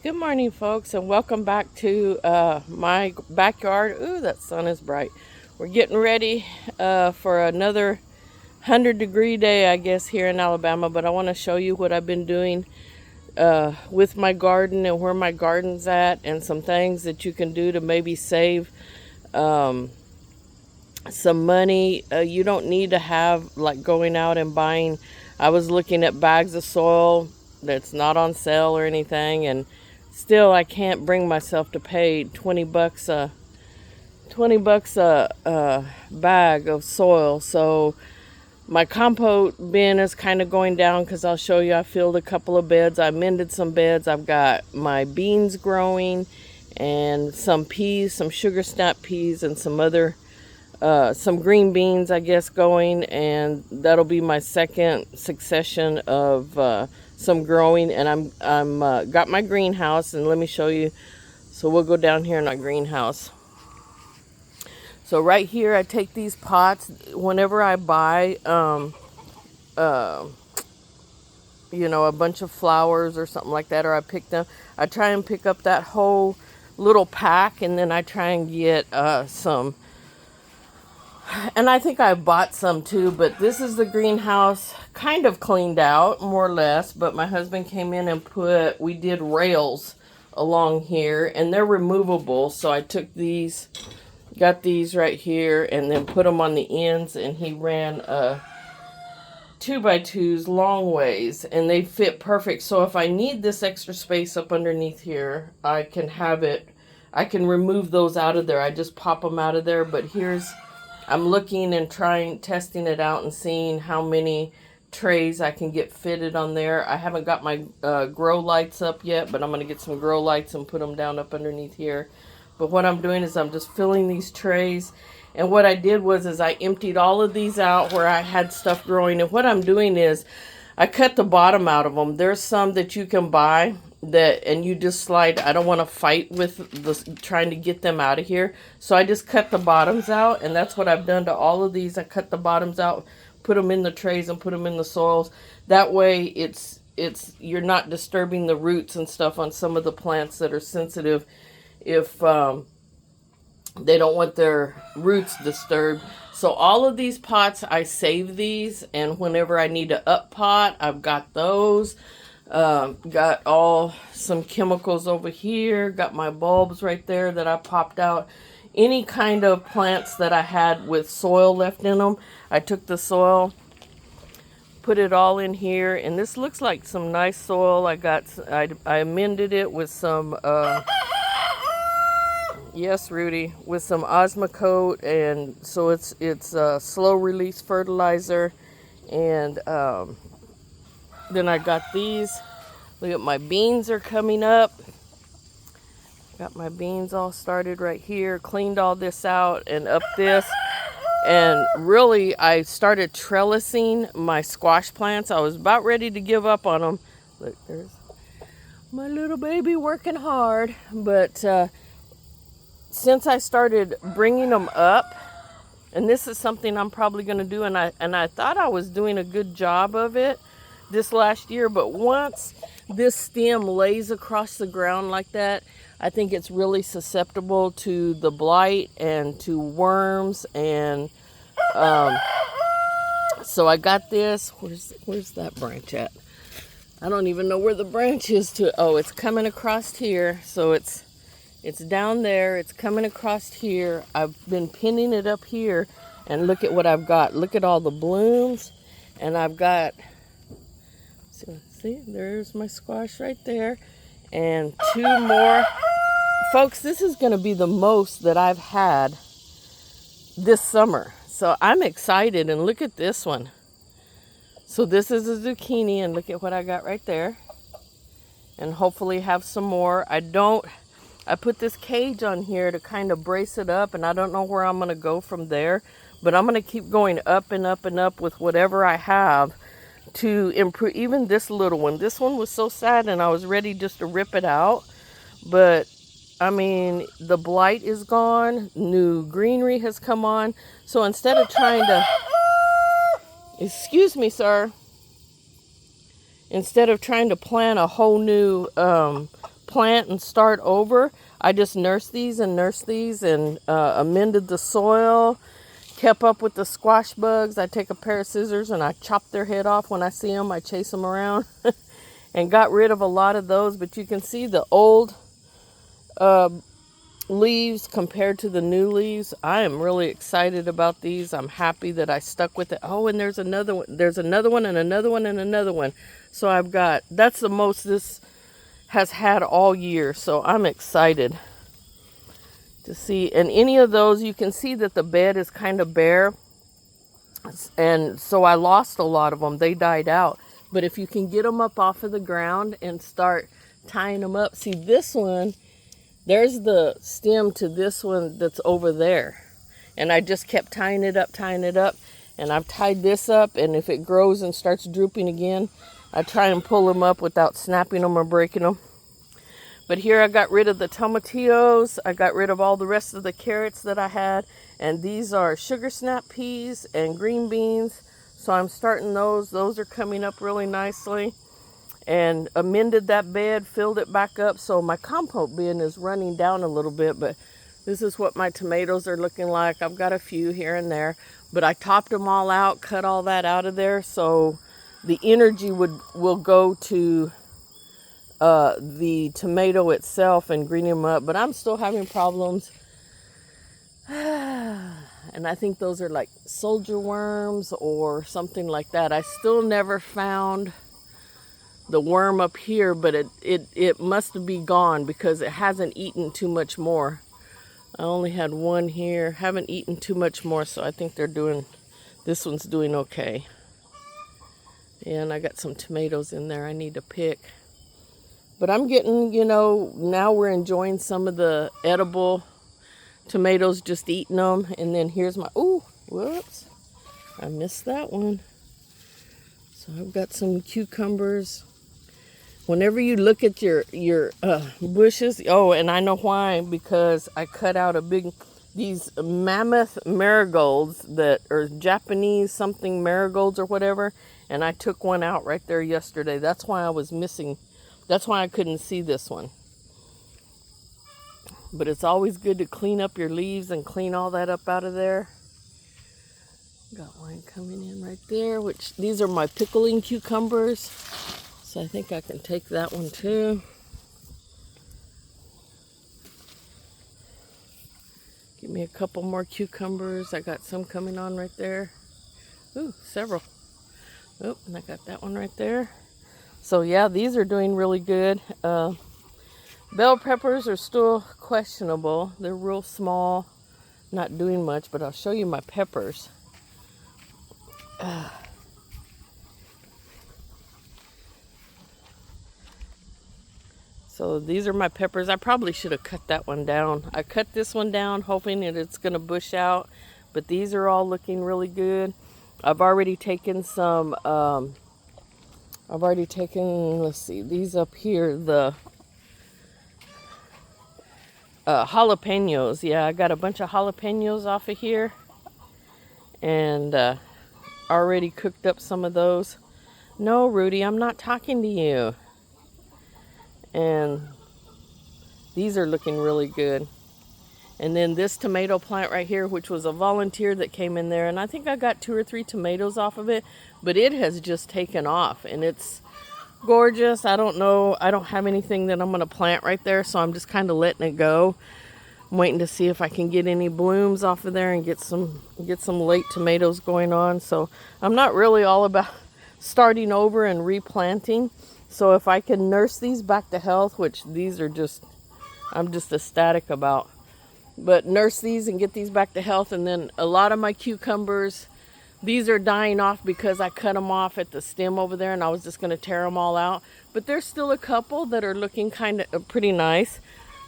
Good morning, folks, and welcome back to my backyard. Ooh, that sun is bright. We're getting ready for another 100-degree day, I guess, here in Alabama, but I want to show you what I've been doing with my garden and where my garden's at, and some things that you can do to maybe save um, some money. You don't need to have like going out and buying. I was looking at bags of soil that's not on sale or anything, and still I can't bring myself to pay 20 bucks a 20 bucks a bag of soil. So my compost bin is kind of going down because I'll show you I filled a couple of beds. I mended some beds. I've got my beans growing and some peas, some sugar snap peas, and some green beans, I guess, going, and that'll be my second succession of some growing. And I'm got my greenhouse, and let me show you. So we'll go down here in our greenhouse. So right here, I take these pots whenever I buy, uh, a bunch of flowers or something like that, or I pick them. I try and pick up that whole little pack, and then I try and get some. And I think I bought some too, but this is the greenhouse kind of cleaned out, more or less. But my husband came in and we did rails along here, and they're removable. So I took these, got these right here, and then put them on the ends, and he ran 2x2s long ways, and they fit perfect. So if I need this extra space up underneath here, I can have it, I can remove those out of there. I just pop them out of there. But I'm looking and testing it out and seeing how many trays I can get fitted on there. I haven't got my grow lights up yet, but I'm going to get some grow lights and put them down up underneath here. But what I'm doing is I'm just filling these trays. And what I did is I emptied all of these out where I had stuff growing. And what I'm doing is I cut the bottom out of them. There's some that you can buy and you just slide. I don't want to fight with trying to get them out of here. So I just cut the bottoms out, and that's what I've done to all of these. I cut the bottoms out, put them in the trays, and put them in the soils. That way you're not disturbing the roots and stuff on some of the plants that are sensitive if they don't want their roots disturbed. So all of these pots, I save these, and whenever I need to up pot, I've got those. Got some chemicals over here. Got my bulbs right there that I popped out. Any kind of plants that I had with soil left in them, I took the soil, put it all in here, and this looks like some nice soil. I amended it with some yes, Rudy, with some Osmocote, and so it's slow release fertilizer. And then I got these. Look at my beans are coming up. Got my beans all started right here. Cleaned all this out and up this. And really, I started trellising my squash plants. I was about ready to give up on them. Look, there's my little baby working hard. But since I started bringing them up, and this is something I'm probably going to do, and I thought I was doing a good job of it this last year, but once this stem lays across the ground like that, I think it's really susceptible to the blight and to worms. And so I got this. Where's that branch at? I don't even know where the branch is to. Oh, it's coming across here. So it's down there. It's coming across here. I've been pinning it up here, and look at what I've got. Look at all the blooms, and I've got. See, there's my squash right there. And 2 more. Folks, this is going to be the most that I've had this summer. So I'm excited. And look at this one. So this is a zucchini, and look at what I got right there. And hopefully have some more. I put this cage on here to kind of brace it up, and I don't know where I'm going to go from there. But I'm going to keep going up and up and up with whatever I have to improve. Even this little one. This one was so sad, and I was ready just to rip it out. But, I mean, the blight is gone. New greenery has come on. So instead of trying to... Excuse me, sir. Instead of trying to plant a whole new replant and start over. I just nursed these and amended the soil, kept up with the squash bugs. I take a pair of scissors and I chop their head off when I see them. I chase them around and got rid of a lot of those. But you can see the old leaves compared to the new leaves. I am really excited about these. I'm happy that I stuck with it. Oh, and there's another one. There's another one and another one and another one. So I've got, that's the most this has had all year. So I'm excited to see. And any of those, you can see that the bed is kind of bare. And so I lost a lot of them. They died out. But if you can get them up off of the ground and start tying them up. See, this one, there's the stem to this one that's over there. And I just kept tying it up. And I've tied this up. And if it grows and starts drooping again, I try and pull them up without snapping them or breaking them. But here I got rid of the tomatillos. I got rid of all the rest of the carrots that I had. And these are sugar snap peas and green beans. So I'm starting those. Those are coming up really nicely. And amended that bed, filled it back up. So my compost bin is running down a little bit, but this is what my tomatoes are looking like. I've got a few here and there, but I topped them all out, cut all that out of there. So the energy will go to the tomato itself and greening them up, but I'm still having problems. And I think those are like soldier worms or something like that. I still never found the worm up here, but it must be gone because it hasn't eaten too much more. I only had one here, haven't eaten too much more, so I think this one's doing okay. And I got some tomatoes in there I need to pick. But I'm getting, now we're enjoying some of the edible tomatoes, just eating them. And then here's my, whoops, I missed that one. So I've got some cucumbers. Whenever you look at your bushes, and I know why, because I cut out these mammoth marigolds that are Japanese something marigolds or whatever, and I took one out right there yesterday. That's why I was missing. That's why I couldn't see this one. But it's always good to clean up your leaves and clean all that up out of there. Got one coming in right there, which these are my pickling cucumbers. So I think I can take that one too. Give me a couple more cucumbers. I got some coming on right there. Ooh, several. Oh, and I got that one right there. So yeah, these are doing really good. Bell peppers are still questionable. They're real small, not doing much, but I'll show you my peppers. So these are my peppers. I probably should have cut that one down. I cut this one down hoping that it's going to bush out, but these are all looking really good. I've already taken some, let's see, these up here, the jalapenos. Yeah, I got a bunch of jalapenos off of here, and already cooked up some of those. No, Rudy, I'm not talking to you. And these are looking really good. And then this tomato plant right here, which was a volunteer that came in there, and I think I got 2 or 3 tomatoes off of it, but it has just taken off and it's gorgeous. I don't know, I don't have anything that I'm going to plant right there, so I'm just kind of letting it go. I'm waiting to see if I can get any blooms off of there and get some late tomatoes going on. So I'm not really all about starting over and replanting. So if I can nurse these back to health, which these are just, I'm just ecstatic about. But nurse these and get these back to health. And then a lot of my cucumbers, these are dying off because I cut them off at the stem over there and I was just going to tear them all out. But there's still a couple that are looking kind of pretty nice.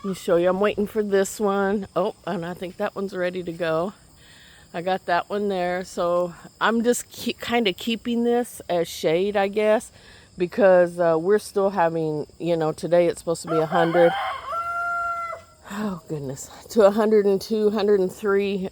Let me show you. I'm waiting for this one. Oh, and I think that one's ready to go. I got that one there. So I'm just kind of keeping this as shade, I guess. Because we're still having, today it's supposed to be 100. Oh, goodness. To 102, 103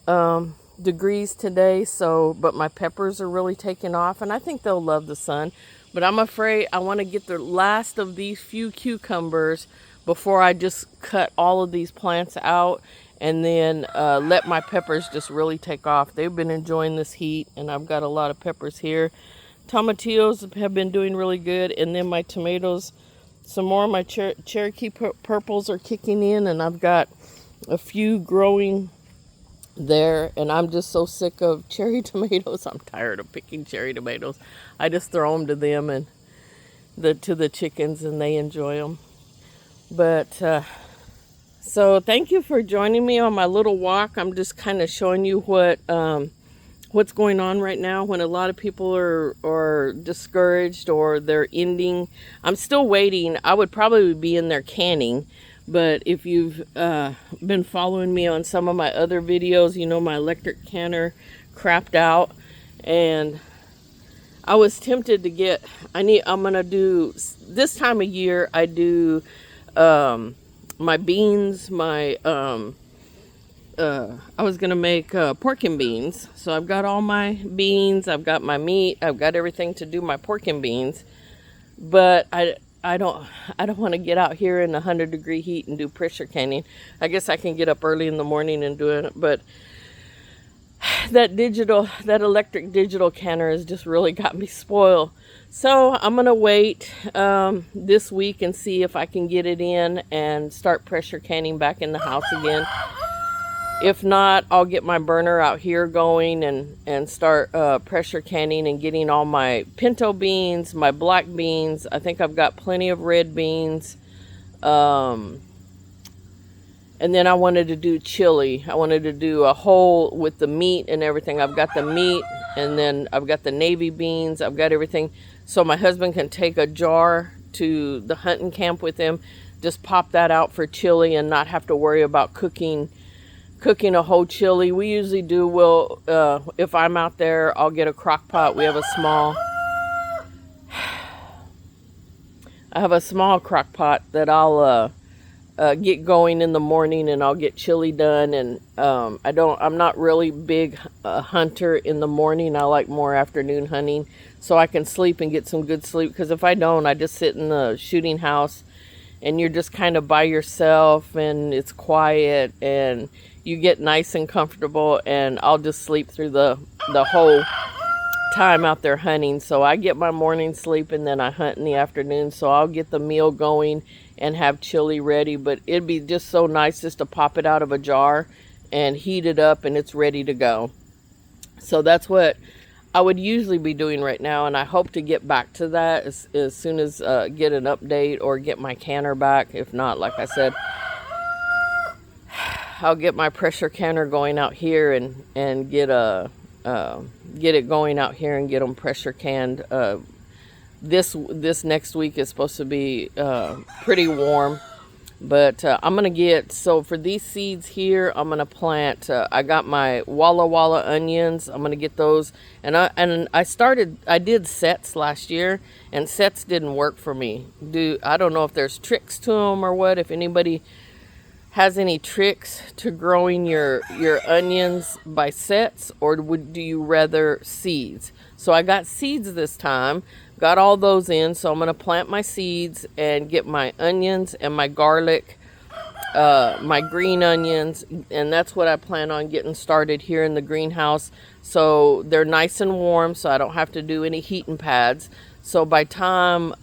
degrees today. So, but my peppers are really taking off. And I think they'll love the sun. But I'm afraid I want to get the last of these few cucumbers before I just cut all of these plants out and then let my peppers just really take off. They've been enjoying this heat, and I've got a lot of peppers here. Tomatillos have been doing really good, and then my tomatoes, some more of my Cherokee purples are kicking in, and I've got a few growing there, and I'm just so sick of cherry tomatoes. I'm tired of picking cherry tomatoes. I just throw them to them and to the chickens, and they enjoy them. But so thank you for joining me on my little walk. I'm just kind of showing you what's going on right now when a lot of people are discouraged or they're ending. I'm still waiting. I would probably be in there canning, but if you've been following me on some of my other videos, you know my electric canner crapped out, and I was tempted to get, I'm gonna do, this time of year I do my beans, I was gonna make pork and beans. So I've got all my beans, I've got my meat, I've got everything to do my pork and beans. But I don't want to get out here in 100-degree heat and do pressure canning. I guess I can get up early in the morning and do it, but that electric digital canner has just really got me spoiled. So I'm gonna wait this week and see if I can get it in and start pressure canning back in the house again. If not, I'll get my burner out here going and start pressure canning and getting all my pinto beans, my black beans. I think I've got plenty of red beans. And then I wanted to do chili. I wanted to do a whole with the meat and everything. I've got the meat, and then I've got the navy beans. I've got everything. So my husband can take a jar to the hunting camp with him, just pop that out for chili and not have to worry about cooking a whole chili. We usually do, if I'm out there, I'll get a crock pot. We have a small, I have a small crock pot that I'll get going in the morning, and I'll get chili done. And I'm not really big hunter in the morning. I like more afternoon hunting, so I can sleep and get some good sleep. Because if I don't, I just sit in the shooting house, and you're just kind of by yourself, and it's quiet, and you get nice and comfortable, and I'll just sleep through the whole time out there hunting. So I get my morning sleep, and then I hunt in the afternoon. So I'll get the meal going and have chili ready, but it'd be just so nice just to pop it out of a jar and heat it up, and it's ready to go. So that's what I would usually be doing right now, and I hope to get back to that as soon as get an update or get my canner back. If not, like I said, I'll get my pressure canner going out here and get it going out here and get them pressure canned. This next week is supposed to be pretty warm, but I'm gonna get, so for these seeds here, I'm gonna plant. I got my Walla Walla onions. I'm gonna get those, and I did sets last year, and sets didn't work for me. I don't know if there's tricks to them or what. If anybody has any tricks to growing your onions by sets, or do you rather seeds? So I got seeds this time, got all those in, so I'm going to plant my seeds and get my onions and my garlic, my green onions, and that's what I plan on getting started here in the greenhouse. So they're nice and warm, so I don't have to do any heating pads. So by time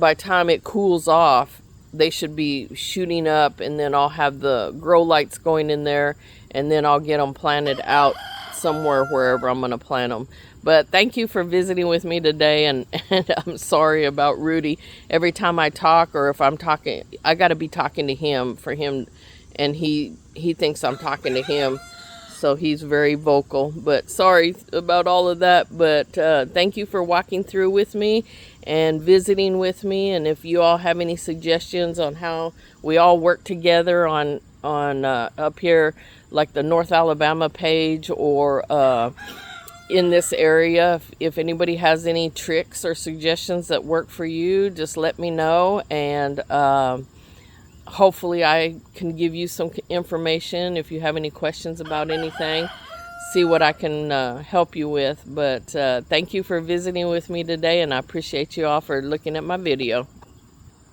it cools off, they should be shooting up, and then I'll have the grow lights going in there, and then I'll get them planted out somewhere, wherever I'm going to plant them. But thank you for visiting with me today, and I'm sorry about Rudy. Every time I talk, or if I'm talking, I got to be talking to him for him, and he thinks I'm talking to him, so he's very vocal. But sorry about all of that, but thank you for walking through with me and visiting with me. And if you all have any suggestions on how we all work together on up here, like the North Alabama page, or in this area, if anybody has any tricks or suggestions that work for you, just let me know, and hopefully I can give you some information if you have any questions about anything. See what I can help you with. But thank you for visiting with me today, and I appreciate you all for looking at my video.